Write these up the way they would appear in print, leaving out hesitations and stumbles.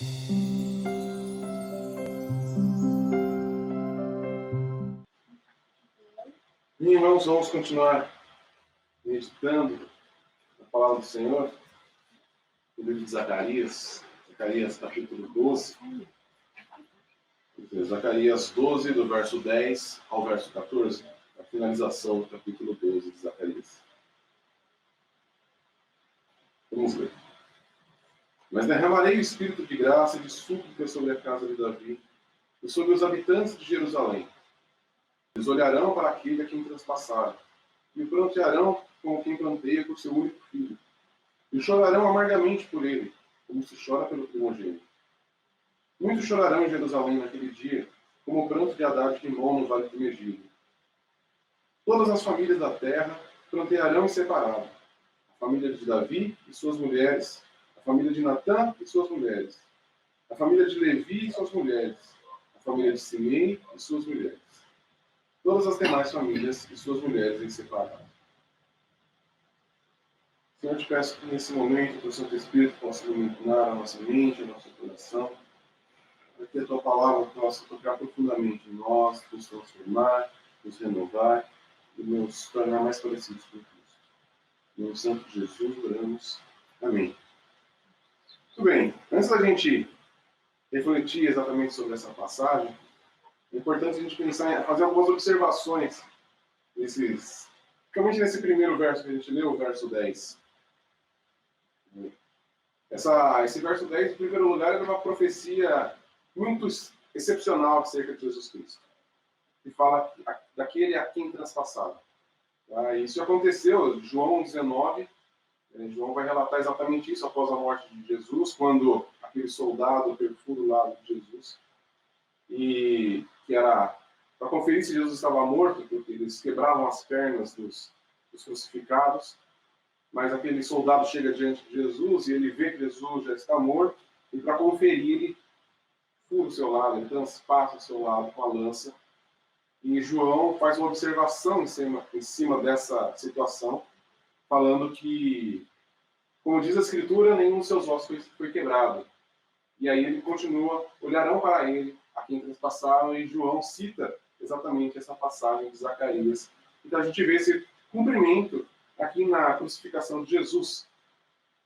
E irmãos, vamos continuar meditando a palavra do Senhor, no livro de Zacarias, Zacarias capítulo 12. Zacarias 12, do verso 10 ao verso 14, a finalização do capítulo 12 de Zacarias. Vamos ler. Mas derramarei o espírito de graça e de súplica sobre a casa de Davi e sobre os habitantes de Jerusalém. Eles olharão para aquele a quem transpassaram, e o prantearão como quem planteia por seu único filho, e chorarão amargamente por ele, como se chora pelo primogênito. Muitos chorarão em Jerusalém naquele dia, como o pranto de Haddad de Rimon no vale do Megiddo. Todas as famílias da terra prantearão em separado, a família de Davi e suas mulheres, a família de Natã e suas mulheres, a família de Levi e suas mulheres, a família de Simei e suas mulheres. Todas as demais famílias e suas mulheres em separado. Senhor, eu te peço que nesse momento o teu Santo Espírito possa iluminar a nossa mente, o nosso coração, para que a tua palavra possa tocar profundamente em nós, nos transformar, nos renovar e nos tornar mais parecidos com Cristo. Em nome santo de Jesus, oramos. Amém. Muito bem, antes da gente refletir exatamente sobre essa passagem, é importante a gente pensar em fazer algumas observações, principalmente nesse primeiro verso que a gente leu, o verso 10. Esse verso 10, em primeiro lugar, é uma profecia muito excepcional acerca de Jesus Cristo, que fala daquele a quem transpassaram. Isso aconteceu em João 19, João vai relatar exatamente isso após a morte de Jesus, quando aquele soldado perfura o lado de Jesus, e que era para conferir se Jesus estava morto, porque eles quebravam as pernas dos crucificados, mas aquele soldado chega diante de Jesus e ele vê que Jesus já está morto, e para conferir ele fura o seu lado, ele transpassa o seu lado com a lança, e João faz uma observação em cima dessa situação, falando que, como diz a Escritura, nenhum dos seus ossos foi quebrado. E aí ele continua, olharão para ele, a quem transpassaram, e João cita exatamente essa passagem de Zacarias. Então a gente vê esse cumprimento aqui na crucificação de Jesus.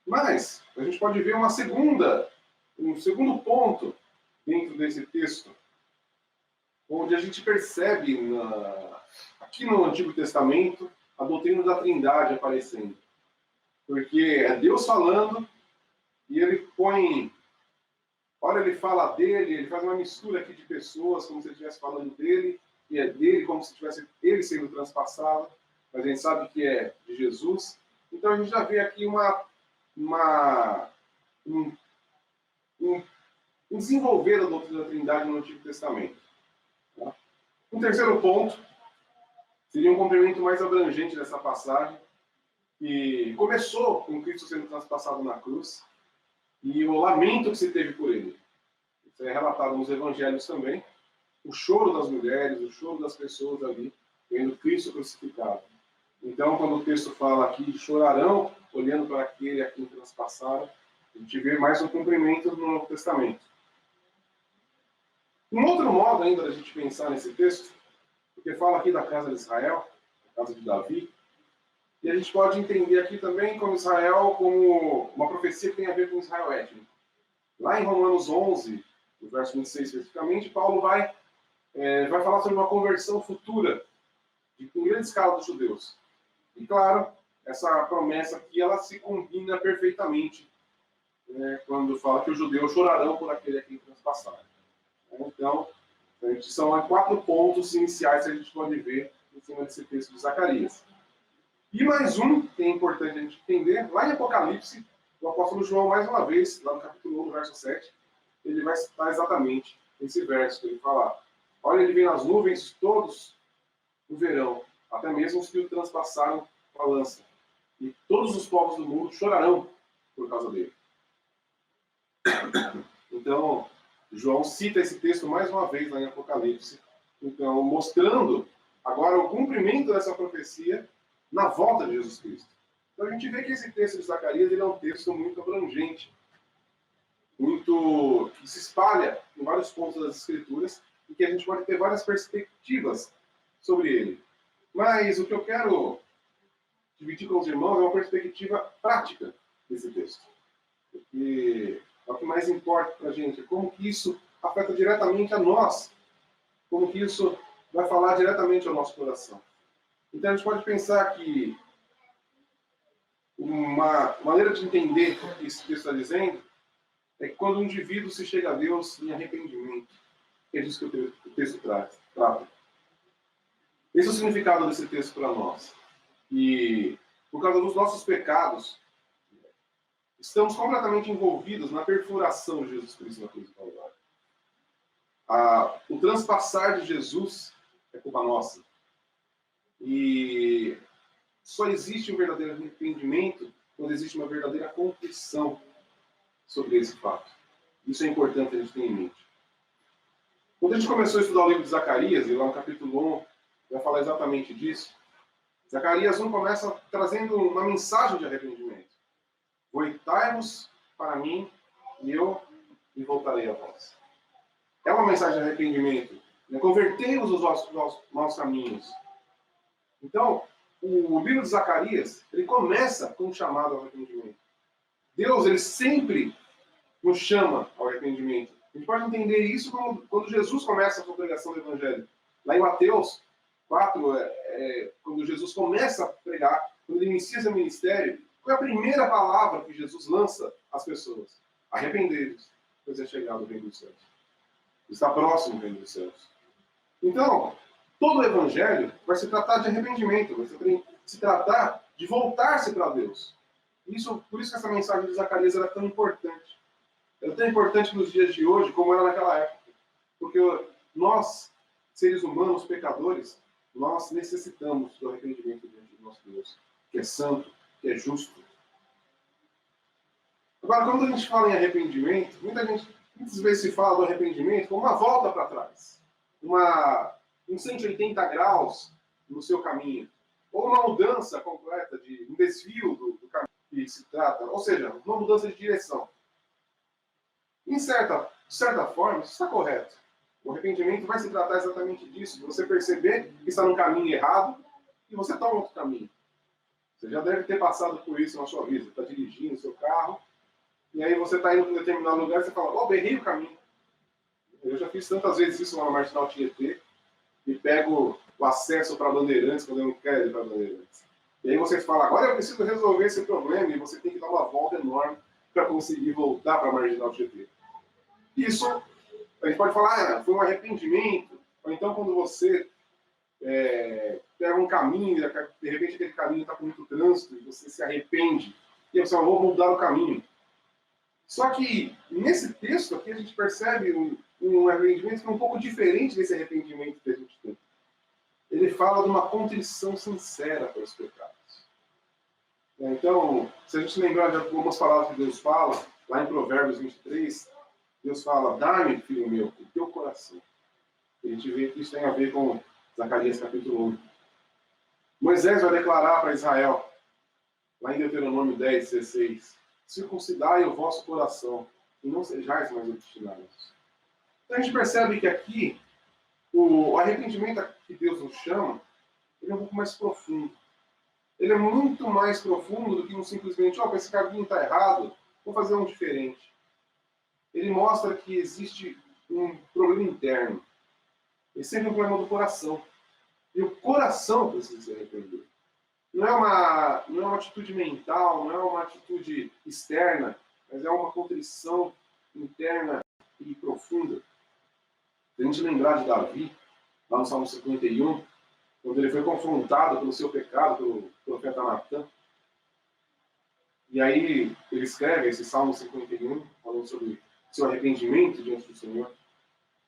Mas a gente pode ver um segundo ponto dentro desse texto, onde a gente percebe aqui no Antigo Testamento a doutrina da Trindade aparecendo. Porque é Deus falando e ele põe... Ora, ele fala dele, ele faz uma mistura aqui de pessoas, como se ele estivesse falando dele, e é dele, como se estivesse ele sendo transpassado, mas a gente sabe que é de Jesus. Então a gente já vê aqui um desenvolver da doutrina da Trindade no Antigo Testamento. Tá? Um terceiro ponto seria um complemento mais abrangente dessa passagem, que começou com Cristo sendo transpassado na cruz, e o lamento que se teve por ele. Isso é relatado nos evangelhos também. O choro das mulheres, o choro das pessoas ali, vendo Cristo crucificado. Então, quando o texto fala aqui de chorarão, olhando para aquele a quem transpassaram, a gente vê mais um cumprimento no Novo Testamento. Um outro modo ainda da gente pensar nesse texto, porque fala aqui da casa de Israel, da casa de Davi, e a gente pode entender aqui também como Israel, como uma profecia que tem a ver com Israel étnico. Lá em Romanos 11, no verso 26 especificamente, Paulo vai falar sobre uma conversão futura em grande escala dos judeus. E claro, essa promessa aqui ela se combina perfeitamente quando fala que os judeus chorarão por aquele a quem transpassaram. Então, são 4 pontos iniciais que a gente pode ver em cima desse texto de Zacarias. E mais um, que é importante a gente entender, lá em Apocalipse, o apóstolo João, mais uma vez, lá no capítulo 1, verso 7, ele vai citar exatamente esse verso que ele fala. Olha, ele vem nas nuvens, todos o verão, até mesmo os que o transpassaram com a lança. E todos os povos do mundo chorarão por causa dele. Então, João cita esse texto mais uma vez lá em Apocalipse, então mostrando agora o cumprimento dessa profecia na volta de Jesus Cristo. Então a gente vê que esse texto de Zacarias ele é um texto muito abrangente. muito que se espalha em vários pontos das Escrituras e que a gente pode ter várias perspectivas sobre ele. Mas o que eu quero dividir com os irmãos é uma perspectiva prática desse texto. Porque é o que mais importa para a gente, é como que isso afeta diretamente a nós, como que isso vai falar diretamente ao nosso coração. Então a gente pode pensar que uma maneira de entender o que esse texto está dizendo é que quando o indivíduo se chega a Deus em arrependimento, que é disso que o texto trata. Esse é o significado desse texto para nós. E por causa dos nossos pecados, estamos completamente envolvidos na perfuração de Jesus Cristo na cruz do Calvário. O transpassar de Jesus é culpa nossa. E só existe um verdadeiro arrependimento quando existe uma verdadeira contrição sobre esse fato. Isso é importante a gente ter em mente. Quando a gente começou a estudar o livro de Zacarias, e lá no capítulo 1 vai falar exatamente disso, Zacarias 1 começa trazendo uma mensagem de arrependimento. Voltai-vos para mim e eu me voltarei a vós. É uma mensagem de arrependimento. Convertei-vos os vossos maus caminhos. Então, o livro de Zacarias, ele começa com um chamado ao arrependimento. Deus, ele sempre nos chama ao arrependimento. A gente pode entender isso quando Jesus começa a sua pregação do Evangelho. Lá em Mateus 4, quando Jesus começa a pregar, quando ele inicia seu ministério, qual é a primeira palavra que Jesus lança às pessoas? Arrependei-vos, pois é chegado o reino dos céus. Está próximo o reino dos céus. Então, todo o Evangelho vai se tratar de arrependimento, vai se tratar de voltar-se para Deus. Por isso que essa mensagem de Zacarias era tão importante. Ela é tão importante nos dias de hoje como era naquela época. Porque nós, seres humanos, pecadores, nós necessitamos do arrependimento diante do nosso Deus, que é santo, que é justo. Agora, quando a gente fala em arrependimento, muitas vezes se fala do arrependimento como uma volta para trás. Um 180 graus no seu caminho. Ou uma mudança completa, um desvio do caminho que se trata. Ou seja, uma mudança de direção. De certa forma, isso está correto. O arrependimento vai se tratar exatamente disso. De você perceber que está no caminho errado e você toma outro caminho. Você já deve ter passado por isso na sua vida. Você está dirigindo o seu carro e aí você está indo para um determinado lugar e você fala, errei o caminho. Eu já fiz tantas vezes isso lá na Marginal Tietê e pego o acesso para Bandeirantes quando eu não quero ir para Bandeirantes. E aí você fala, agora eu preciso resolver esse problema e você tem que dar uma volta enorme para conseguir voltar para a Marginal Tietê. Isso, a gente pode falar, foi um arrependimento, ou então quando você pega um caminho, de repente aquele caminho está com muito trânsito e você se arrepende, e você fala, vou mudar o caminho. Só que nesse texto aqui a gente percebe um arrependimento que é um pouco diferente desse arrependimento que a gente tem. Ele fala de uma contrição sincera para os pecados. Então, se a gente lembrar de algumas palavras que Deus fala, lá em Provérbios 23, Deus fala, dá-me, filho meu, o teu coração. A gente vê que isso tem a ver com Zacarias capítulo 1. Moisés vai declarar para Israel, lá em Deuteronômio 10, 16, circuncidai o vosso coração e não sejais mais obstinados. Então a gente percebe que aqui, o arrependimento que Deus nos chama, ele é um pouco mais profundo. Ele é muito mais profundo do que simplesmente, esse caminho está errado, vou fazer um diferente. Ele mostra que existe um problema interno. Ele sempre é um problema do coração. E o coração precisa se arrepender. Não é uma atitude mental, não é uma atitude externa, mas é uma contrição interna e profunda. Se a gente lembrar de Davi, lá no Salmo 51, quando ele foi confrontado pelo seu pecado, pelo profeta Natan, e aí ele escreve esse Salmo 51, falando sobre seu arrependimento diante do Senhor,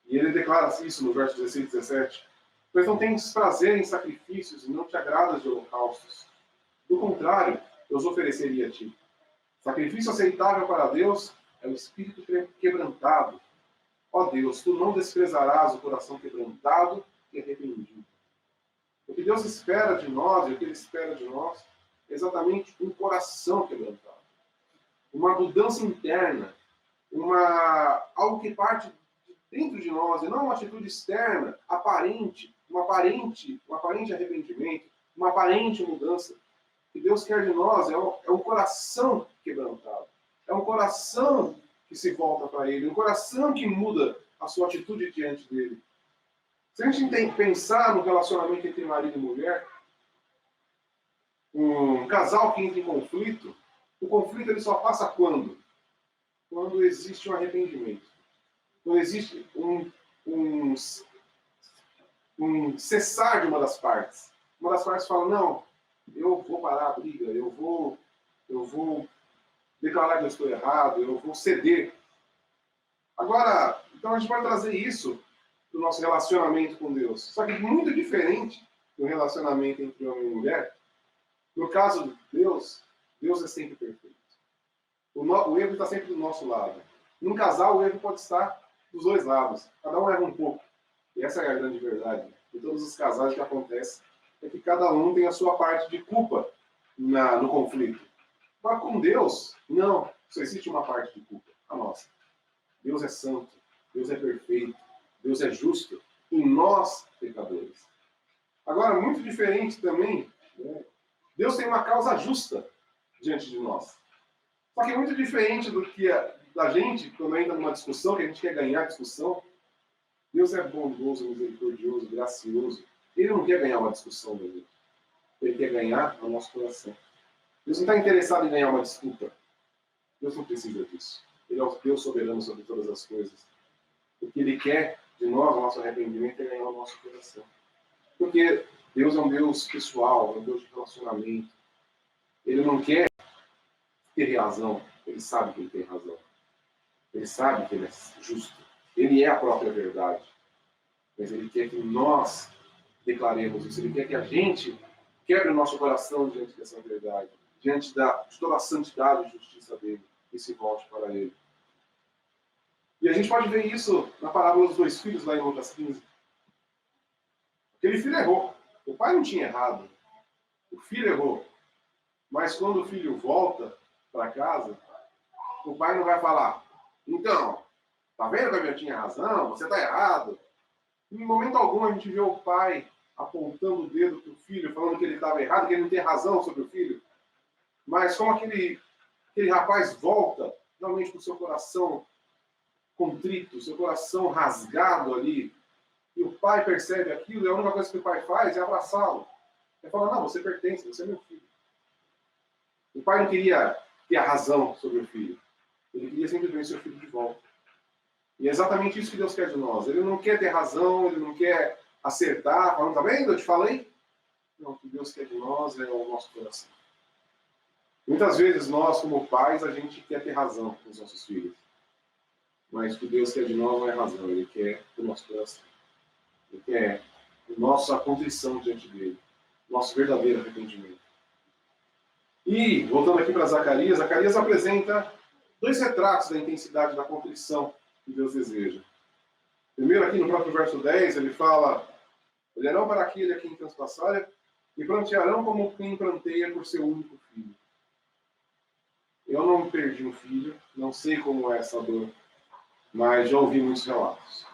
e ele declara isso no verso 16 e 17, pois não tens prazer em sacrifícios e não te agradas de holocaustos. Do contrário, eu os ofereceria a ti. Sacrifício aceitável para Deus é o espírito quebrantado. Ó Deus, tu não desprezarás o coração quebrantado e arrependido. O que Deus espera de nós, e o que Ele espera de nós, é exatamente um coração quebrantado. Uma mudança interna algo que parte de dentro de nós, e não uma atitude externa, aparente, um aparente arrependimento, uma aparente mudança. O que Deus quer de nós é um coração quebrantado. É um coração que se volta para Ele, um coração que muda a sua atitude diante dele. Se a gente tem que pensar no relacionamento entre marido e mulher, um casal que entra em conflito, o conflito ele só passa quando? Quando existe um arrependimento. Quando existe um cessar de uma das partes. Uma das partes fala, não, eu vou parar a briga, eu vou declarar que eu estou errado, eu vou ceder. Agora, então a gente vai trazer isso para o nosso relacionamento com Deus. Só que muito diferente do relacionamento entre homem e mulher. No caso de Deus, Deus é sempre perfeito. O erro está sempre do nosso lado. Num casal, o erro pode estar dos dois lados. Cada um erra um pouco. E essa é a grande verdade. Em todos os casais que acontece é que cada um tem a sua parte de culpa no conflito. Mas com Deus, não. Só existe uma parte de culpa, a nossa. Deus é santo, Deus é perfeito, Deus é justo, e nós, pecadores. Agora, muito diferente também, né? Deus tem uma causa justa diante de nós. Só que é muito diferente do que da gente, quando entra numa discussão, que a gente quer ganhar a discussão. Deus é bondoso, misericordioso, gracioso. Ele não quer ganhar uma discussão da gente. Ele quer ganhar o nosso coração. Deus não está interessado em ganhar uma desculpa. Deus não precisa disso. Ele é o Deus soberano sobre todas as coisas. O que Ele quer de nós, o nosso arrependimento, é ganhar o nosso coração. Porque Deus é um Deus pessoal, é um Deus de relacionamento. Ele não quer ter razão. Ele sabe que Ele tem razão. Ele sabe que Ele é justo. Ele é a própria verdade. Mas Ele quer que nós declaremos isso. Ele quer que a gente quebre o nosso coração diante dessa verdade, diante de toda a santidade e justiça dele, e se volte para ele. E a gente pode ver isso na parábola dos dois filhos, lá em Lucas 15. Aquele filho errou. O pai não tinha errado. O filho errou. Mas quando o filho volta para casa, o pai não vai falar, então, tá vendo que eu tinha razão? Você está errado. Em momento algum a gente vê o pai apontando o dedo para o filho, falando que ele estava errado, que ele não tem razão sobre o filho. Mas como aquele rapaz volta realmente com o seu coração contrito, seu coração rasgado ali, e o pai percebe aquilo, e a única coisa que o pai faz é abraçá-lo. É falar, não, você pertence, você é meu filho. O pai não queria ter a razão sobre o filho. Ele queria simplesmente seu filho de volta. E é exatamente isso que Deus quer de nós. Ele não quer ter razão, ele não quer acertar, falando, tá vendo? Eu te falei. Não, o que Deus quer de nós é o nosso coração. Muitas vezes nós, como pais, a gente quer ter razão com os nossos filhos. Mas o que Deus quer de nós não é razão, Ele quer o nosso coração. Ele quer a nossa contrição diante dele, o nosso verdadeiro arrependimento. E, voltando aqui para Zacarias, Zacarias apresenta dois retratos da intensidade da contrição que Deus deseja. Primeiro, aqui no próprio verso 10, ele fala: olharão para aquele a quem transpassarem e prantearão como quem pranteia por seu único filho. Eu não perdi um filho, não sei como é essa dor, mas já ouvi muitos relatos.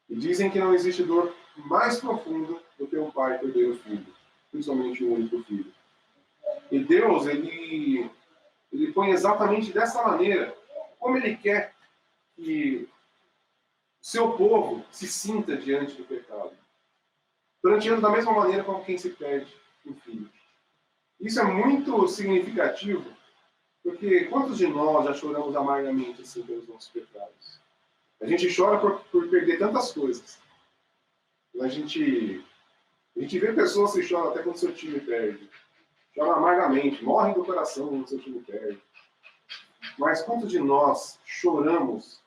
E dizem que não existe dor mais profunda do que um pai perder o filho, principalmente o único filho. E Deus, ele põe exatamente dessa maneira, como Ele quer que o seu povo se sinta diante do pecado. Pranteando da mesma maneira como quem se perde um filho. Isso é muito significativo, porque quantos de nós já choramos amargamente assim pelos nossos pecados? A gente chora por perder tantas coisas. A gente vê pessoas que choram até quando seu time perde. Choram amargamente, morrem do coração quando seu time perde. Mas quantos de nós choramos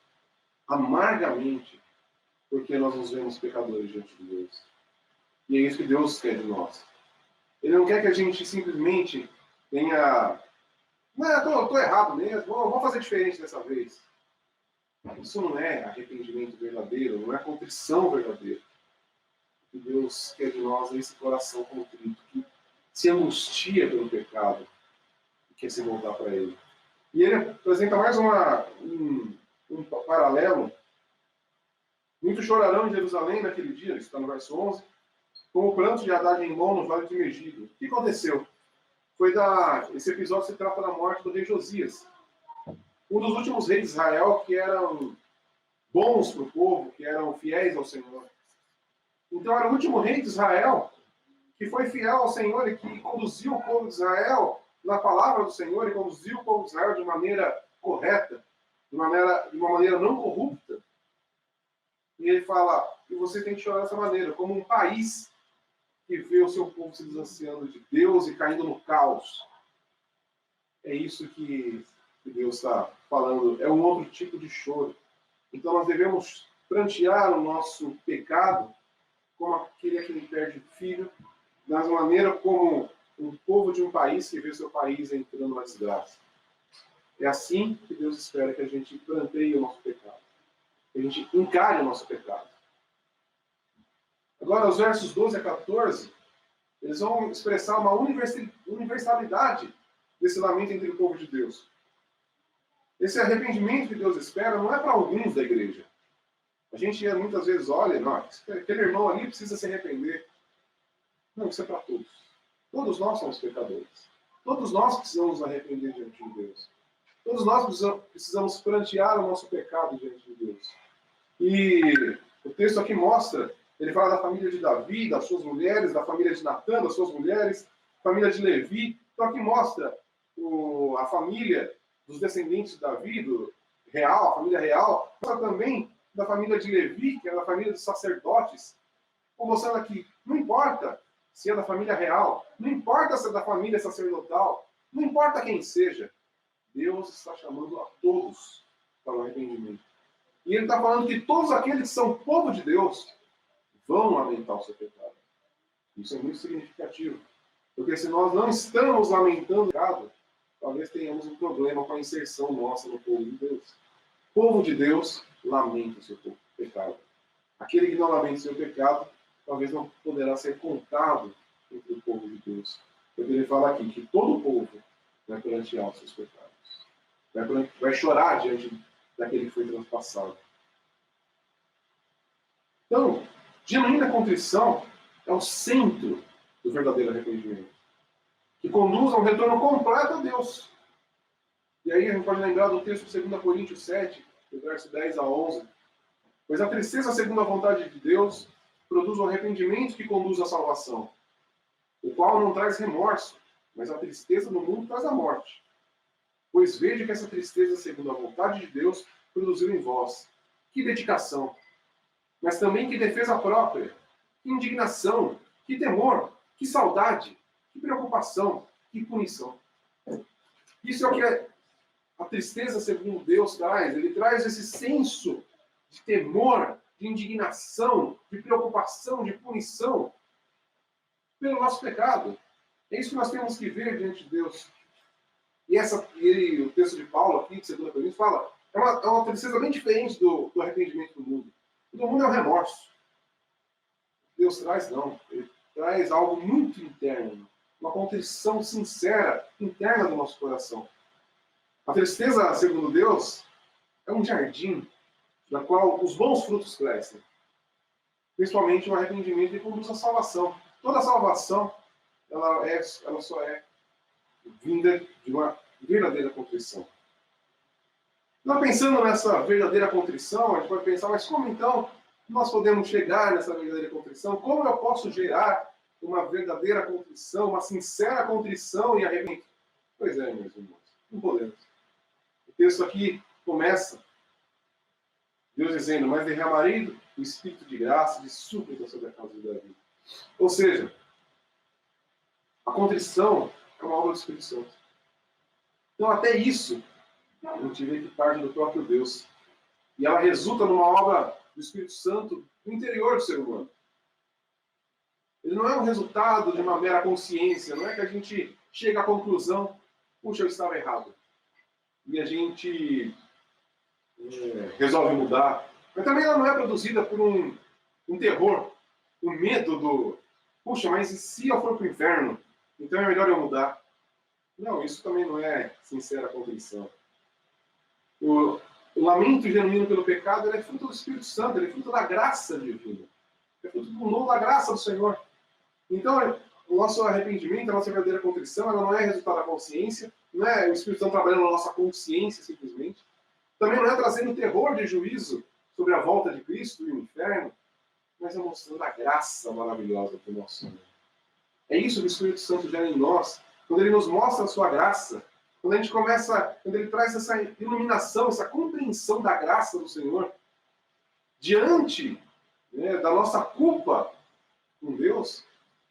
amargamente porque nós nos vemos pecadores diante de Deus? E é isso que Deus quer de nós. Ele não quer que a gente simplesmente tenha... Não, eu estou errado mesmo, vou fazer diferente dessa vez. Isso não é arrependimento verdadeiro, não é contrição verdadeira. O que Deus quer de nós é esse coração contrito, que se angustia pelo pecado e quer se voltar para Ele. E ele apresenta mais um paralelo. Muitos chorarão em Jerusalém naquele dia, isso está no verso 11, com o pranto de Haddad em mão no vale de Megido. O que aconteceu? Esse episódio se trata da morte do rei Josias, um dos últimos reis de Israel que eram bons para o povo, que eram fiéis ao Senhor. Então era o último rei de Israel que foi fiel ao Senhor e que conduziu o povo de Israel na palavra do Senhor e conduziu o povo de Israel de maneira correta, de uma maneira não corrupta. E ele fala que você tem que chorar dessa maneira, como um país que vê o seu povo se distanciando de Deus e caindo no caos. É isso que Deus está falando. É um outro tipo de choro. Então nós devemos prantear o nosso pecado como aquele a quem perde o filho, da maneira como um povo de um país que vê seu país entrando na desgraça. É assim que Deus espera que a gente pranteie o nosso pecado. Que a gente encare o nosso pecado. Agora, os versos 12 a 14, eles vão expressar uma universalidade desse lamento entre o povo de Deus. Esse arrependimento que Deus espera não é para alguns da igreja. A gente muitas vezes olha, não, aquele irmão ali precisa se arrepender. Não, isso é para todos. Todos nós somos pecadores. Todos nós precisamos nos arrepender diante de Deus. Todos nós precisamos prantear o nosso pecado diante de Deus. E o texto aqui mostra, ele fala da família de Davi, das suas mulheres, da família de Natã, das suas mulheres, família de Levi. Então aqui mostra a família dos descendentes de Davi, a família real, mostra também da família de Levi, que é da família dos sacerdotes, mostrando aqui, não importa se é da família real, não importa se é da família sacerdotal, não importa quem seja, Deus está chamando a todos para o arrependimento. E ele está falando que todos aqueles que são povo de Deus vão lamentar o seu pecado. Isso é muito significativo. Porque se nós não estamos lamentando o pecado, talvez tenhamos um problema com a inserção nossa no povo de Deus. O povo de Deus lamenta o seu pecado. Aquele que não lamenta o seu pecado, talvez não poderá ser contado entre o povo de Deus. Porque ele fala aqui que todo o povo vai prantear os seus pecados. Vai chorar diante daquele que foi transpassado. Então, genuína contrição é o centro do verdadeiro arrependimento, que conduz a um retorno completo a Deus. E aí a gente pode lembrar do texto de 2 Coríntios 7, do verso 10 a 11. Pois a tristeza segundo a vontade de Deus produz um arrependimento que conduz à salvação, o qual não traz remorso, mas a tristeza no mundo traz a morte. Pois veja que essa tristeza segundo a vontade de Deus produziu em vós. Que dedicação! Mas também que defesa própria, que indignação, que temor, que saudade, que preocupação, que punição. Isso é o que a tristeza segundo Deus traz. Ele traz esse senso de temor, de indignação, de preocupação, de punição pelo nosso pecado. É isso que nós temos que ver diante de Deus. E o texto de Paulo aqui, de 2 Coríntios, fala, é uma tristeza bem diferente do arrependimento do mundo. O do mundo é o remorso. Deus traz, não. Ele traz algo muito interno. Uma contrição sincera, interna do nosso coração. A tristeza, segundo Deus, é um jardim na qual os bons frutos crescem. Principalmente o arrependimento que conduz à salvação. Toda a salvação, ela só é vinda de uma verdadeira contrição. Então, pensando nessa verdadeira contrição, a gente pode pensar, mas como então nós podemos chegar nessa verdadeira contrição? Como eu posso gerar uma verdadeira contrição, uma sincera contrição e arrependimento? Pois é, meus irmãos, não podemos. O texto aqui começa, Deus dizendo, mas derramarei o Espírito de graça, de súplica sobre a casa de Davi. Ou seja, a contrição é uma obra do Espírito Santo. Então, até isso, a gente vê que parte do próprio Deus. E ela resulta numa obra do Espírito Santo no interior do ser humano. Ele não é um resultado de uma mera consciência, não é que a gente chega à conclusão, puxa, eu estava errado. E a gente resolve mudar. Mas também ela não é produzida por um terror, um medo do, puxa, mas e se eu for para o inferno? Então é melhor eu mudar. Não, isso também não é sincera contrição. O lamento genuíno pelo pecado, ele é fruto do Espírito Santo, ele é fruto da graça divina. É fruto do dom da graça do Senhor. Então, o nosso arrependimento, a nossa verdadeira contrição, ela não é resultado da consciência, não é o Espírito Santo trabalhando na nossa consciência, simplesmente. Também não é trazendo terror de juízo sobre a volta de Cristo e o inferno, mas é mostrando a graça maravilhosa do nosso Senhor. É isso que o Espírito Santo gera em nós, quando ele nos mostra a sua graça, quando ele traz essa iluminação, essa compreensão da graça do Senhor, diante, né, da nossa culpa com Deus,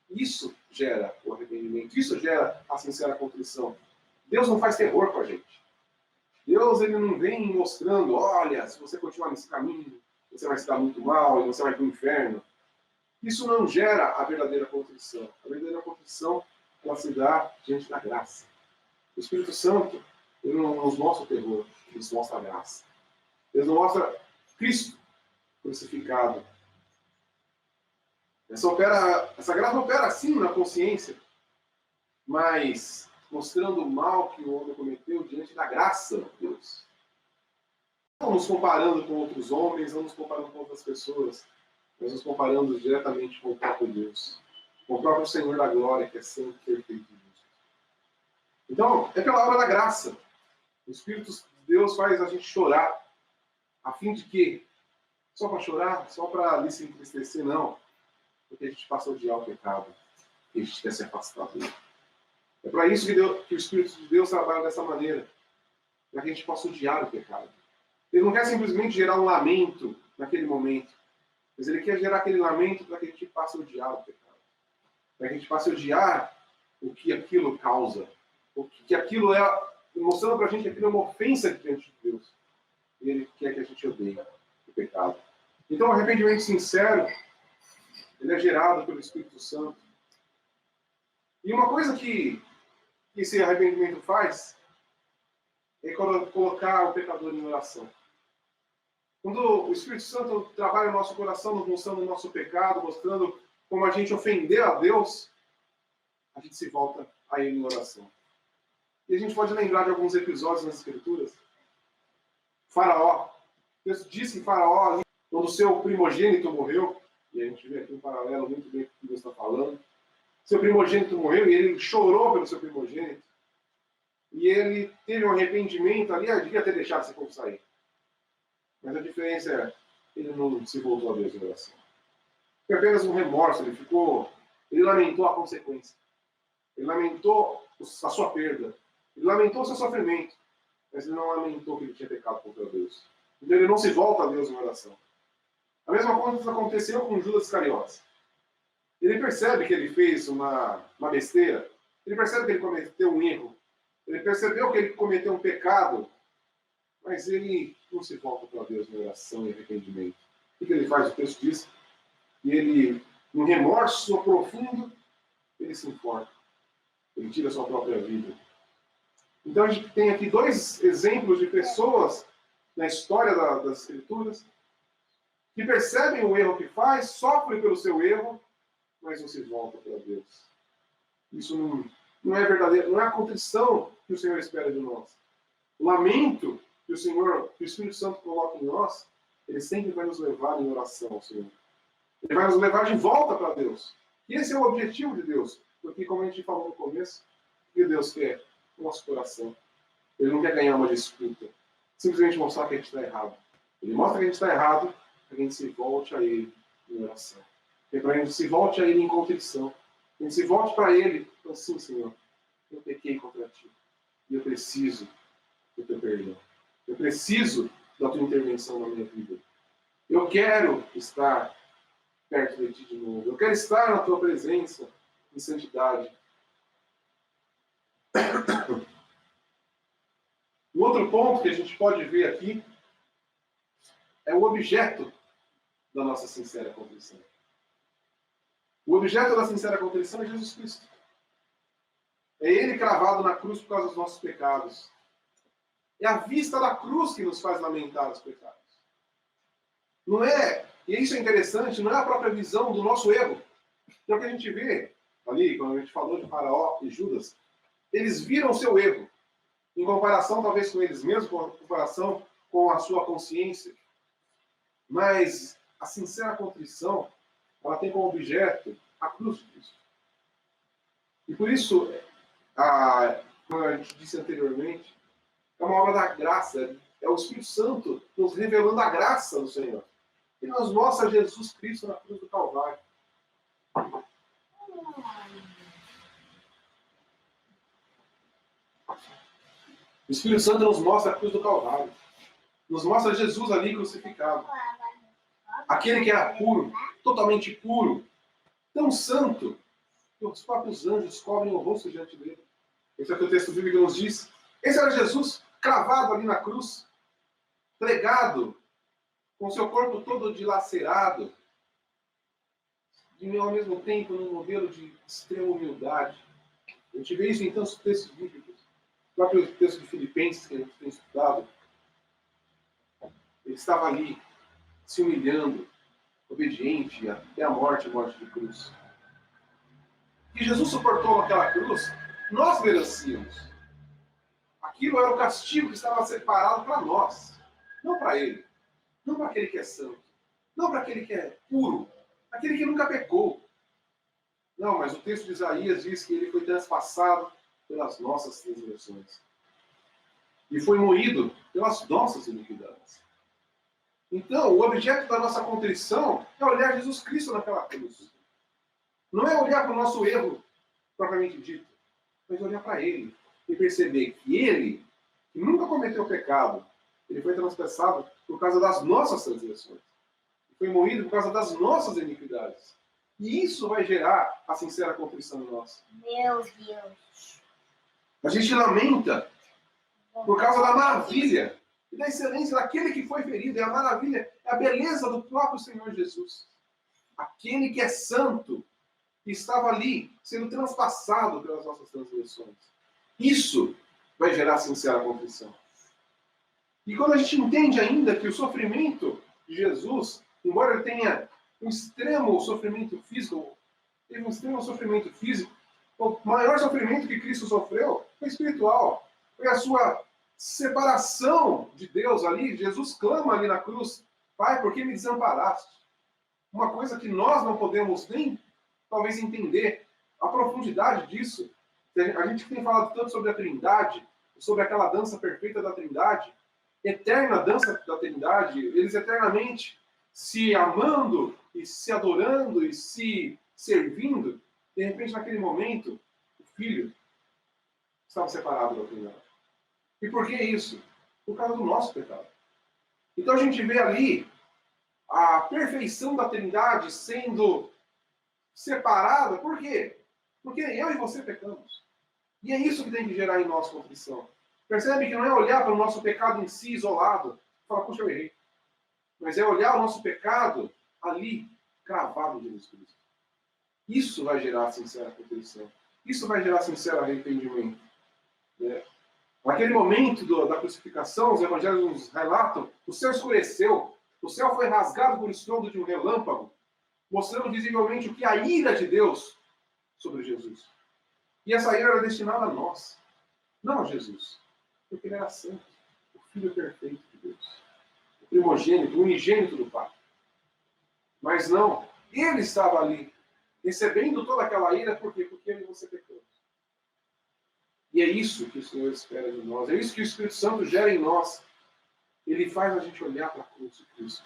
isso gera o arrependimento, isso gera a sincera contrição. Deus não faz terror com a gente. Deus, ele não vem mostrando, olha, se você continuar nesse caminho, você vai se dar muito mal e você vai para o inferno. Isso não gera a verdadeira contrição. A verdadeira contrição, ela se dá diante da graça. O Espírito Santo, ele não nos mostra o terror, ele nos mostra a graça. Ele nos mostra Cristo crucificado. Essa graça opera sim na consciência, mas mostrando o mal que o homem cometeu diante da graça de Deus. Não nos comparando com outros homens, não nos comparando com outras pessoas, mas nos comparando diretamente com o próprio Deus, com o próprio Senhor da glória, que é sempre perfeito e justo. Então, é pela obra da graça. O Espírito de Deus faz a gente chorar, a fim de quê? Só para chorar? Só para ali se entristecer? Não. Porque a gente passa a odiar o pecado, e a gente quer se afastar dele. É para isso que o Espírito de Deus trabalha dessa maneira, para que a gente possa odiar o pecado. Ele não quer simplesmente gerar um lamento naquele momento, mas ele quer gerar aquele lamento para que a gente passe a odiar o pecado. Para que a gente passe a odiar o que aquilo causa, o que aquilo é, mostrando para a gente que aquilo é uma ofensa diante de Deus. E ele quer que a gente odeie o pecado. Então, o arrependimento sincero, ele é gerado pelo Espírito Santo. E uma coisa que esse arrependimento faz é colocar o pecador em oração. Quando o Espírito Santo trabalha no nosso coração, nos mostrando o nosso pecado, mostrando como a gente ofendeu a Deus, a gente se volta a Ele em oração. E a gente pode lembrar de alguns episódios nas Escrituras. Faraó. O texto diz que Faraó, quando o seu primogênito morreu, e a gente vê aqui um paralelo muito bem com o que Deus está falando, seu primogênito morreu e ele chorou pelo seu primogênito. E ele teve um arrependimento ali, devia ter deixado esse povo sair. Mas a diferença é, ele não se voltou a Deus em oração. Foi apenas um remorso, ele lamentou a consequência. Ele lamentou a sua perda. Ele lamentou o seu sofrimento. Mas ele não lamentou que ele tinha pecado contra Deus. Então ele não se volta a Deus em oração. A mesma coisa aconteceu com Judas Iscariotes. Ele percebe que ele fez uma besteira. Ele percebe que ele cometeu um erro. Ele percebeu que ele cometeu um pecado. Mas ele não se volta para Deus em oração e arrependimento. O que ele faz? O texto diz. E ele, num remorso profundo, ele se importa. Ele tira a sua própria vida. Então a gente tem aqui dois exemplos de pessoas na história das Escrituras que percebem o erro que faz, sofrem pelo seu erro, mas não se voltam para Deus. Isso não é verdadeiro, não é a contrição que o Senhor espera de nós. O lamento que o Espírito Santo coloca em nós, ele sempre vai nos levar em oração ao Senhor. Ele vai nos levar de volta para Deus. E esse é o objetivo de Deus. Porque, como a gente falou no começo, o que Deus quer? O nosso coração. Ele não quer ganhar uma disputa. Simplesmente mostrar que a gente está errado. Ele mostra que a gente está errado para que a gente se volte a Ele em oração. E para que a gente se volte a Ele em contrição. Que a gente se volte para Ele. Então, sim, Senhor, eu pequei contra Ti. E eu preciso do Teu perdão. Eu preciso da Tua intervenção na minha vida. Eu quero estar perto de Ti de novo. Eu quero estar na Tua presença em santidade. O outro ponto que a gente pode ver aqui é o objeto da nossa sincera contrição. O objeto da sincera contrição é Jesus Cristo. É Ele cravado na cruz por causa dos nossos pecados. É a vista da cruz que nos faz lamentar os pecados. Não é, e isso é interessante, não é a própria visão do nosso erro. É o que a gente vê ali, quando a gente falou de Faraó e Judas. Eles viram o seu erro. em comparação talvez com eles mesmos, em comparação com a sua consciência. Mas a sincera contrição, ela tem como objeto a cruz de Cristo. E por isso, como a gente disse anteriormente, é uma obra da graça, é o Espírito Santo nos revelando a graça do Senhor. E nos mostra Jesus Cristo na cruz do Calvário. O Espírito Santo nos mostra a cruz do Calvário. Nos mostra Jesus ali crucificado. Aquele que era puro, totalmente puro, tão santo, que os próprios anjos cobrem o rosto diante dele. Esse é o que o texto bíblico nos diz. Esse era Jesus cravado ali na cruz, pregado, com seu corpo todo dilacerado, e ao mesmo tempo num modelo de extrema humildade. A gente vê isso em tantos textos bíblicos. O próprio texto de Filipenses, que a gente tem estudado, ele estava ali, se humilhando, obediente até a morte de cruz. Que Jesus suportou naquela cruz, nós merecíamos. Aquilo era o castigo que estava separado para nós, não para ele, não para aquele que é santo, não para aquele que é puro, aquele que nunca pecou. Não, mas o texto de Isaías diz que ele foi transpassado pelas nossas transgressões e foi moído pelas nossas iniquidades. Então, o objeto da nossa contrição é olhar Jesus Cristo naquela cruz. Não é olhar para o nosso erro, propriamente dito, mas olhar para Ele e perceber que Ele, que nunca cometeu pecado, Ele foi transpassado por causa das nossas transgressões. Foi moído por causa das nossas iniquidades. E isso vai gerar a sincera contrição em nós. Meu Deus. A gente lamenta por causa da maravilha e da excelência daquele que foi ferido. É a maravilha, é a beleza do próprio Senhor Jesus. Aquele que é santo, que estava ali, sendo transpassado pelas nossas transgressões. Isso vai gerar sincera contrição. E quando a gente entende ainda que o sofrimento de Jesus, embora ele tenha um extremo sofrimento físico, teve um extremo sofrimento físico, o maior sofrimento que Cristo sofreu foi espiritual. Foi a sua separação de Deus ali. Jesus clama ali na cruz: Pai, por que me desamparaste? Uma coisa que nós não podemos nem, talvez, entender a profundidade disso. A gente tem falado tanto sobre a Trindade, sobre aquela dança perfeita da Trindade, eterna dança da Trindade, eles eternamente se amando e se adorando e se servindo. De repente, naquele momento, o Filho estava separado da Trindade. E por que isso? Por causa do nosso pecado. Então a gente vê ali a perfeição da Trindade sendo separada. Por quê? Porque eu e você pecamos. E é isso que tem que gerar em nós contrição. Percebe que não é olhar para o nosso pecado em si, isolado, e falar: puxa, eu errei. Mas é olhar o nosso pecado ali, cravado de Jesus Cristo. Isso vai gerar sincera contrição. Isso vai gerar sincero arrependimento. Né? Naquele momento da crucificação, os evangelhos nos relatam: o céu escureceu, o céu foi rasgado por estrondo de um relâmpago, mostrando visivelmente o que a ira de Deus sobre Jesus. E essa ira era destinada a nós, não a Jesus, porque ele era santo, o Filho perfeito de Deus, o primogênito, o unigênito do Pai. Mas não, ele estava ali, recebendo toda aquela ira, por quê? Porque ele e você pecamos. E é isso que o Senhor espera de nós, é isso que o Espírito Santo gera em nós. Ele faz a gente olhar para a cruz de Cristo,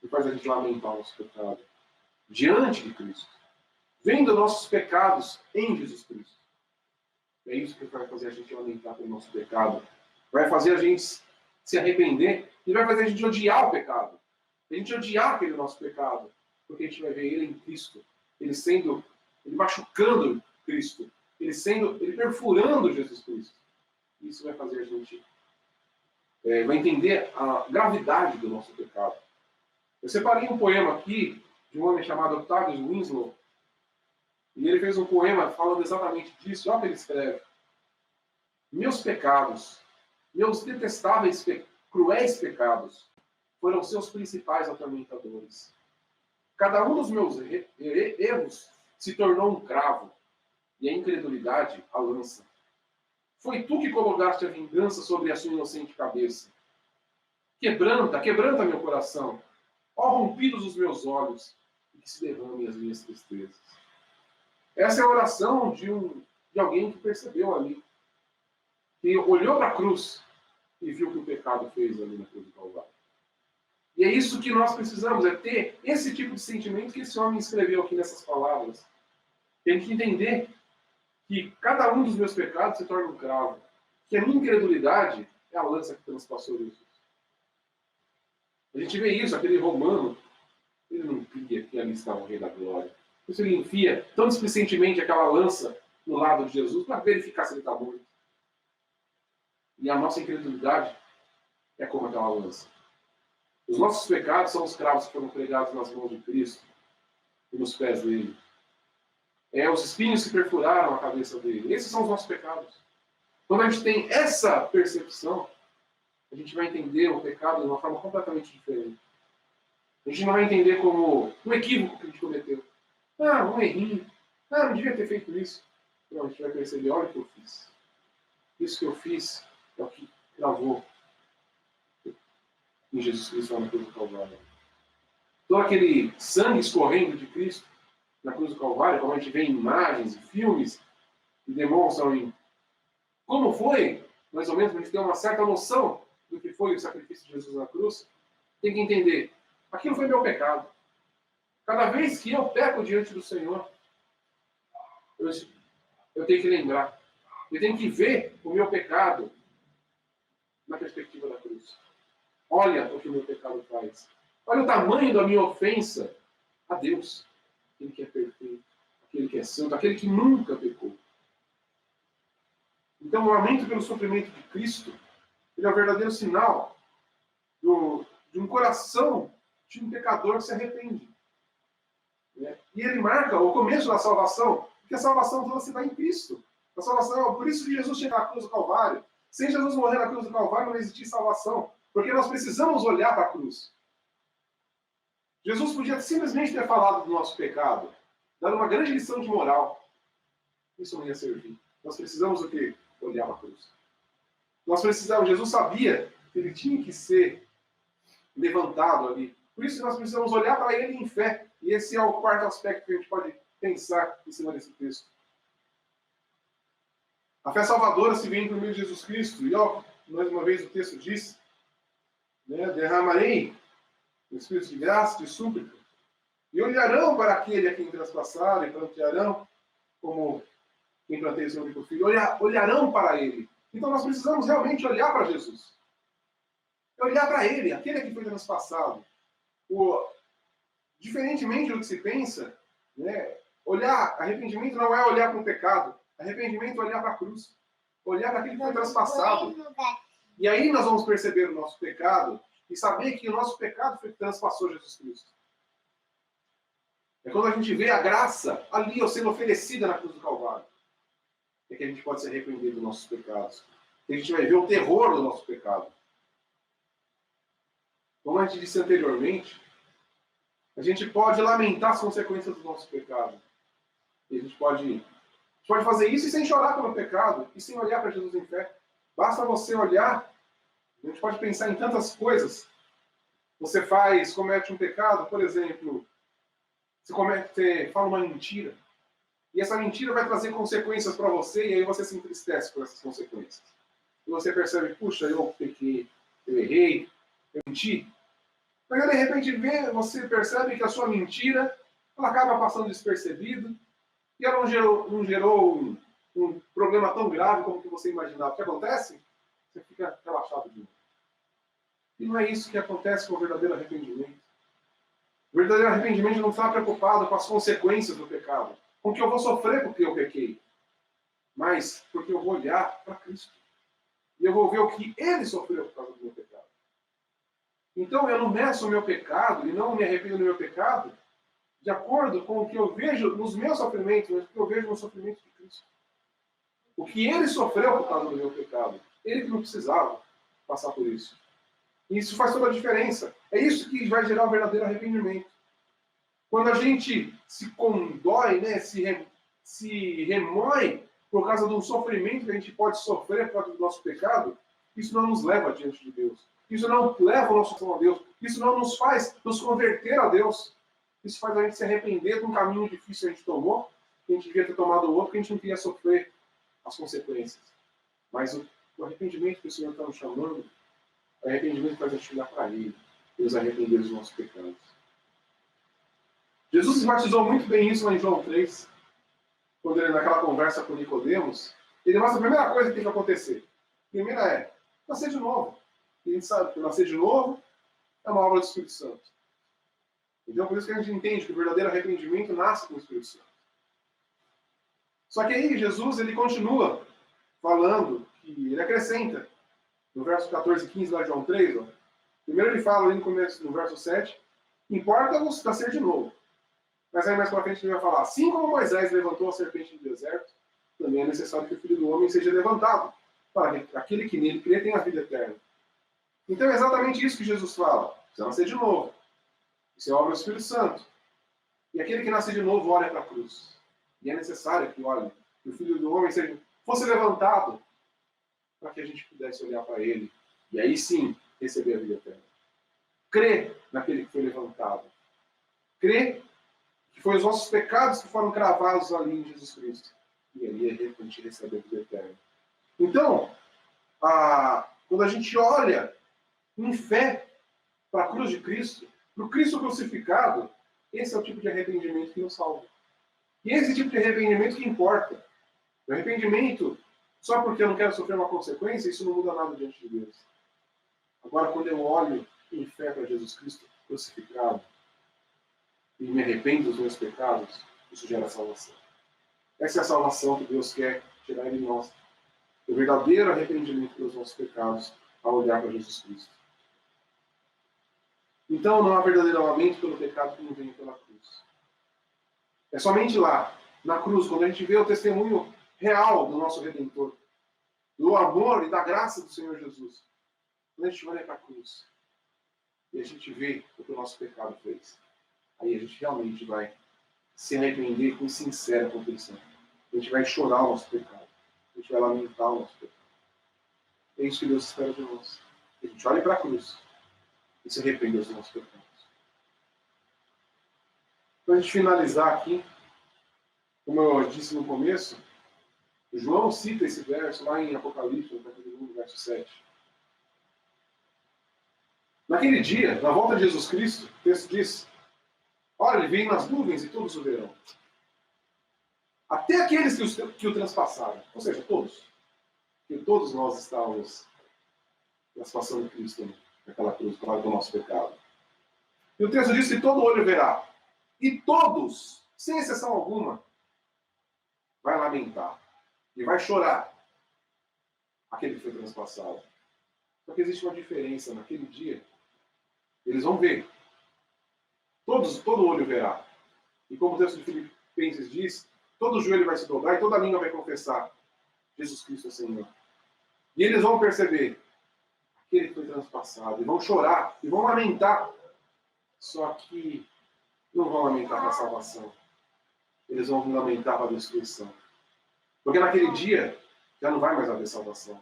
ele faz a gente lamentar o nosso pecado diante de Cristo, vendo nossos pecados em Jesus Cristo. É isso que vai fazer a gente lamentar pelo nosso pecado. Vai fazer a gente se arrepender e vai fazer a gente odiar o pecado. A gente odiar aquele nosso pecado. Porque a gente vai ver ele em Cristo. Ele machucando Cristo. Ele perfurando Jesus Cristo. Isso vai fazer a gente vai entender a gravidade do nosso pecado. Eu separei um poema aqui de um homem chamado Octavius Winslow. E ele fez um poema falando exatamente disso. Olha o que ele escreve: meus pecados, meus detestáveis, cruéis pecados, foram seus principais atormentadores. Cada um dos meus erros se tornou um cravo, e a incredulidade a lança. Foi tu que colocaste a vingança sobre a sua inocente cabeça. Quebranta, quebranta meu coração. Ó rompidos os meus olhos, e que se derramem as minhas tristezas. Essa é a oração de alguém que percebeu ali, que olhou para a cruz e viu o que o pecado fez ali na cruz do Calvário. E é isso que nós precisamos, é ter esse tipo de sentimento que esse homem escreveu aqui nessas palavras. Tem que entender que cada um dos meus pecados se torna um cravo, que a minha incredulidade é a lança que transpassou Jesus. A gente vê isso, aquele romano, ele não cria que ali está o Rei da Glória. Por isso ele enfia tão displicentemente aquela lança no lado de Jesus para verificar se ele está morto. E a nossa incredulidade é como aquela lança. Os nossos pecados são os cravos que foram pregados nas mãos de Cristo e nos pés dele. É os espinhos que perfuraram a cabeça dele. Esses são os nossos pecados. Quando a gente tem essa percepção, a gente vai entender o pecado de uma forma completamente diferente. A gente não vai entender como um equívoco que a gente cometeu. Ah, um errinho. Ah, não devia ter feito isso. Não, a gente vai perceber, olha o que eu fiz. Isso que eu fiz é o que gravou em Jesus Cristo lá na cruz do Calvário. Todo aquele sangue escorrendo de Cristo na cruz do Calvário, como a gente vê em imagens e filmes, que demonstram em como foi, mais ou menos, a gente tem uma certa noção do que foi o sacrifício de Jesus na cruz, tem que entender, aquilo foi meu pecado. Cada vez que eu peco diante do Senhor, eu tenho que lembrar, eu tenho que ver o meu pecado na perspectiva da cruz. Olha o que o meu pecado faz. Olha o tamanho da minha ofensa a Deus. Aquele que é perfeito, aquele que é santo, aquele que nunca pecou. Então, o lamento pelo sofrimento de Cristo, ele é o verdadeiro sinal de um coração de um pecador que se arrepende. E ele marca o começo da salvação, porque a salvação toda se dá em Cristo. A salvação, por isso que Jesus chega à cruz do Calvário. Sem Jesus morrer na cruz do Calvário, não existia salvação. Porque nós precisamos olhar para a cruz. Jesus podia simplesmente ter falado do nosso pecado, dando uma grande lição de moral. Isso não ia servir. Nós precisamos o quê? Olhar para a cruz. Nós precisamos, Jesus sabia que ele tinha que ser levantado ali. Por isso nós precisamos olhar para ele em fé. E esse é o quarto aspecto que a gente pode pensar em cima desse texto. A fé salvadora se vem por meio de Jesus Cristo. E ó, mais uma vez o texto diz, derramarei o Espírito de graça, de súplica, e olharão para aquele a quem traspassaram, e plantearão, como quem planteia o seu único filho, olharão para ele. Então nós precisamos realmente olhar para Jesus. Olhar para ele, aquele a quem foi transpassado. Diferentemente do que se pensa, arrependimento não é olhar para o pecado, arrependimento é olhar para a cruz, olhar para aquele que foi transpassado. E aí nós vamos perceber o nosso pecado e saber que o nosso pecado foi que transpassou Jesus Cristo. É quando a gente vê a graça ali sendo oferecida na cruz do Calvário. É que a gente pode se arrepender dos nossos pecados. E a gente vai ver o terror do nosso pecado. Como a gente disse anteriormente, a gente pode lamentar as consequências do nosso pecado. E a gente pode fazer isso sem chorar pelo pecado e sem olhar para Jesus em fé. Basta você olhar. A gente pode pensar em tantas coisas. Você comete um pecado, por exemplo, você fala uma mentira. E essa mentira vai trazer consequências para você e aí você se entristece por essas consequências. E você percebe, puxa, eu pequei, eu errei, eu menti. Mas de repente você percebe que a sua mentira ela acaba passando despercebido e ela não gerou um problema tão grave como que você imaginava. O que acontece? Você fica relaxado de novo. E não é isso que acontece com o verdadeiro arrependimento. O verdadeiro arrependimento não está preocupado com as consequências do pecado, com o que eu vou sofrer porque eu pequei, mas porque eu vou olhar para Cristo. E eu vou ver o que Ele sofreu por causa do meu pecado. Então eu não meço o meu pecado e não me arrependo do meu pecado de acordo com o que eu vejo nos meus sofrimentos, mas o que eu vejo no sofrimento de Cristo. O que Ele sofreu por causa do meu pecado. Ele que não precisava passar por isso. E isso faz toda a diferença. É isso que vai gerar o verdadeiro arrependimento. Quando a gente se condói, se remói por causa do sofrimento que a gente pode sofrer por causa do nosso pecado, isso não nos leva diante de Deus. Isso não leva o nosso coração a Deus. Isso não nos faz nos converter a Deus. Isso faz a gente se arrepender de um caminho difícil que a gente tomou, que a gente devia ter tomado outro, que a gente não queria sofrer as consequências. Mas o arrependimento que o Senhor está nos chamando, é arrependimento que faz a gente olhar para Ele e nos arrepender dos nossos pecados. Jesus enfatizou muito bem isso lá em João 3, quando ele, naquela conversa com Nicodemos, ele mostra a primeira coisa que tem que acontecer. A primeira é nascer de novo. E a gente sabe que nascer de novo é uma obra do Espírito Santo. Então, por isso que a gente entende que o verdadeiro arrependimento nasce com o Espírito Santo. Só que aí Jesus ele continua falando que ele acrescenta, no verso 14 e 15 lá de João 3, ó, primeiro ele fala ali no começo, no verso 7, importa-vos nascer de novo. Mas aí mais para frente ele vai falar, assim como Moisés levantou a serpente no deserto, também é necessário que o Filho do Homem seja levantado, para que aquele que nele crê tenha a vida eterna. Então é exatamente isso que Jesus fala, precisa nascer de novo. Isso é obra do Espírito Santo. E aquele que nasce de novo olha para a cruz. E é necessário que olhe, que o Filho do Homem fosse levantado para que a gente pudesse olhar para ele. E aí sim, receber a vida eterna. Crê naquele que foi levantado. Crê que foi os nossos pecados que foram cravados ali em Jesus Cristo. E ali, de repente, recebe a vida eterna. Então, quando a gente olha em fé para a cruz de Cristo, para o Cristo crucificado, esse é o tipo de arrependimento que nos salva. E esse tipo de arrependimento que importa. O arrependimento, só porque eu não quero sofrer uma consequência, isso não muda nada diante de Deus. Agora, quando eu olho em fé para Jesus Cristo crucificado e me arrependo dos meus pecados, isso gera salvação. Essa é a salvação que Deus quer tirar de nós. O verdadeiro arrependimento pelos nossos pecados ao olhar para Jesus Cristo. Então, não há verdadeiro lamento pelo pecado que não vem pela cruz. É somente lá, na cruz, quando a gente vê o testemunho real do nosso Redentor, do amor e da graça do Senhor Jesus. Quando a gente olha para a cruz e a gente vê o que o nosso pecado fez, aí a gente realmente vai se arrepender com sincera contrição. A gente vai chorar o nosso pecado. A gente vai lamentar o nosso pecado. É isso que Deus espera de nós. A gente olha para a cruz e se arrepende dos nossos pecados. Para a gente finalizar aqui, como eu disse no começo, João cita esse verso lá em Apocalipse, no capítulo 1, verso 7. Naquele dia, na volta de Jesus Cristo, o texto diz, olha, ele vem nas nuvens e todos o verão. Até aqueles que o transpassaram. Ou seja, todos. Porque todos nós estávamos transpassando Cristo naquela cruz, por causa do nosso pecado. E o texto diz que todo olho verá. E todos, sem exceção alguma, vai lamentar. E vai chorar aquele que foi transpassado. Só que existe uma diferença. Naquele dia, eles vão ver. Todo olho verá. E como o texto de Filipenses diz, todo joelho vai se dobrar e toda língua vai confessar Jesus Cristo é Senhor. E eles vão perceber aquele que foi transpassado. E vão chorar. E vão lamentar. Só que não vão lamentar para a salvação. Eles vão lamentar para a destruição. Porque naquele dia já não vai mais haver salvação.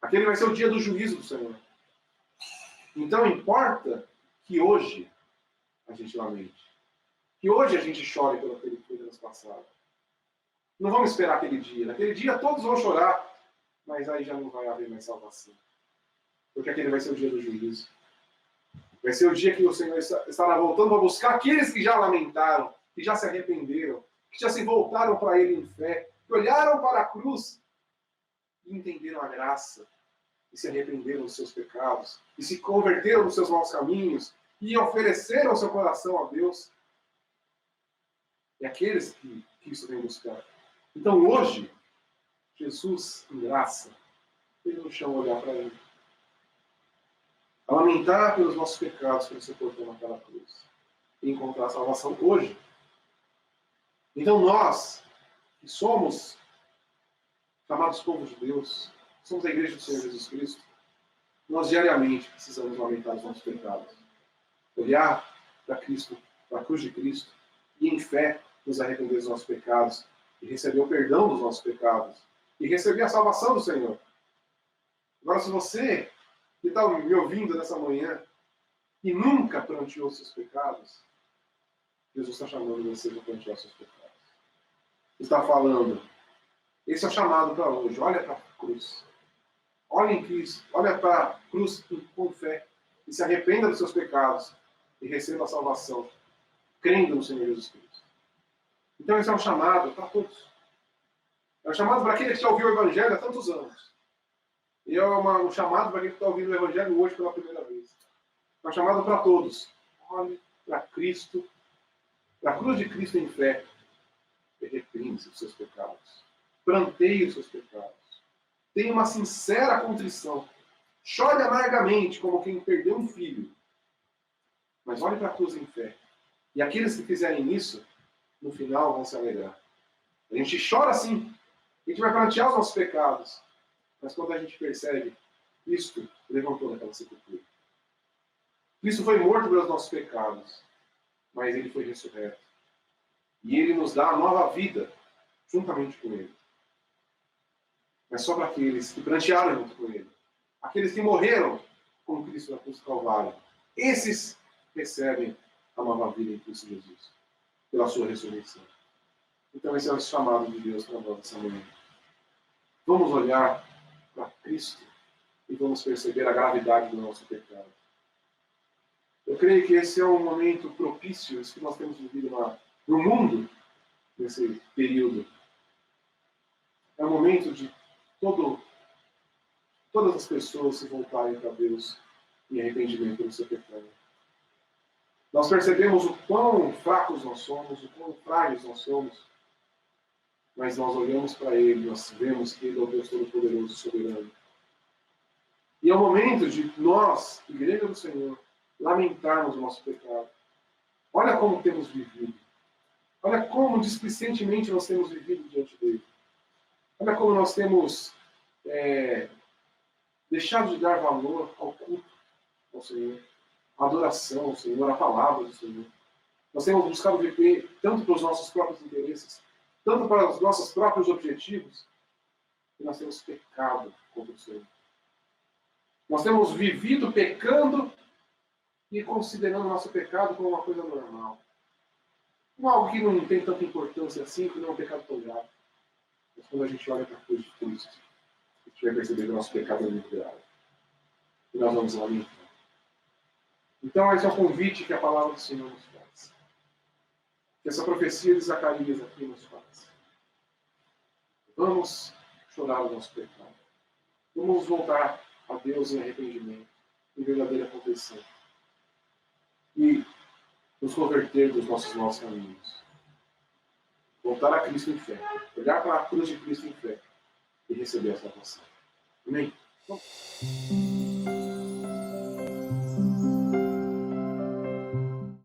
Aquele vai ser o dia do juízo do Senhor. Então importa que hoje a gente lamente. Que hoje a gente chore pelo aquele que foi transpassado. Não vamos esperar aquele dia. Naquele dia todos vão chorar, mas aí já não vai haver mais salvação. Porque aquele vai ser o dia do juízo. Vai ser o dia que o Senhor estará voltando a buscar aqueles que já lamentaram, que já se arrependeram, que já se voltaram para Ele em fé, que olharam para a cruz e entenderam a graça, e se arrependeram dos seus pecados, e se converteram dos seus maus caminhos, e ofereceram seu coração a Deus. É aqueles que Cristo vem buscar. Então hoje, Jesus, em graça, Ele nos chama a olhar para Ele. A lamentar pelos nossos pecados que Ele suportou naquela cruz. E encontrar a salvação hoje. Então nós, que somos chamados povos de Deus, somos a igreja do Senhor Jesus Cristo, nós diariamente precisamos lamentar os nossos pecados. Olhar para Cristo, para a cruz de Cristo, e em fé nos arrepender dos nossos pecados e receber o perdão dos nossos pecados e receber a salvação do Senhor. Agora, se você que está me ouvindo nessa manhã e nunca pranteou seus pecados, Jesus está chamando você para prantear seus pecados. Está falando, esse é o chamado para hoje. Olha para a cruz. Olha em Cristo. Olha para a cruz com fé. E se arrependa dos seus pecados e receba a salvação, crendo no Senhor Jesus Cristo. Então esse é um chamado para todos. É um chamado para aquele que já ouviu o Evangelho há tantos anos. E é um chamado para aquele que está ouvindo o Evangelho hoje pela primeira vez. É um chamado para todos. Olhe para Cristo, para a cruz de Cristo em fé. E repreende os seus pecados. Pranteie os seus pecados. Tenha uma sincera contrição. Chore amargamente como quem perdeu um filho. Mas olhe para a cruz em fé. E aqueles que fizerem isso, no final vão se alegrar. A gente chora sim. A gente vai prantear os nossos pecados. Mas quando a gente percebe, Cristo levantou daquela sepultura. Cristo foi morto pelos nossos pecados. Mas Ele foi ressurreto. E Ele nos dá a nova vida, juntamente com Ele. Mas só para aqueles que prantearam junto com Ele. Aqueles que morreram com Cristo na cruz do Calvário. Esses recebem a nova vida em Cristo Jesus. Pela sua ressurreição. Então esse é o chamado de Deus para nós essa manhã. Vamos olhar para Cristo e vamos perceber a gravidade do nosso pecado. Eu creio que esse é um momento propício, isso que nós temos vivido no mundo, nesse período. É um momento de todas as pessoas se voltarem para Deus em arrependimento pelo seu pecado. Nós percebemos o quão fracos nós somos, o quão frágeis nós somos, mas nós olhamos para Ele, nós vemos que Ele é o Deus Todo-Poderoso e Soberano. E é o momento de nós, Igreja do Senhor, lamentarmos o nosso pecado. Olha como temos vivido. Olha como displicentemente nós temos vivido diante dele. Olha como nós temos deixado de dar valor ao culto ao Senhor, à adoração ao Senhor, à palavra do Senhor. Nós temos buscado viver tanto para os nossos próprios interesses, tanto para os nossos próprios objetivos, que nós temos pecado contra o Senhor. Nós temos vivido pecando e considerando o nosso pecado como uma coisa normal. Como algo que não tem tanta importância assim, que não é um pecado tão grave. Mas quando a gente olha para a cruz de Cristo, a gente vai perceber que o nosso pecado é muito grave. E nós vamos lamentar. Então, esse é o convite que a palavra do Senhor nos faz. Que essa profecia de Zacarias aqui nos faz. Vamos chorar o nosso pecado. Vamos voltar a Deus em arrependimento, em verdadeira confissão. E nos converter dos nossos maus caminhos. Voltar a Cristo em fé. Olhar para a cruz de Cristo em fé. E receber a salvação. Amém? Bom.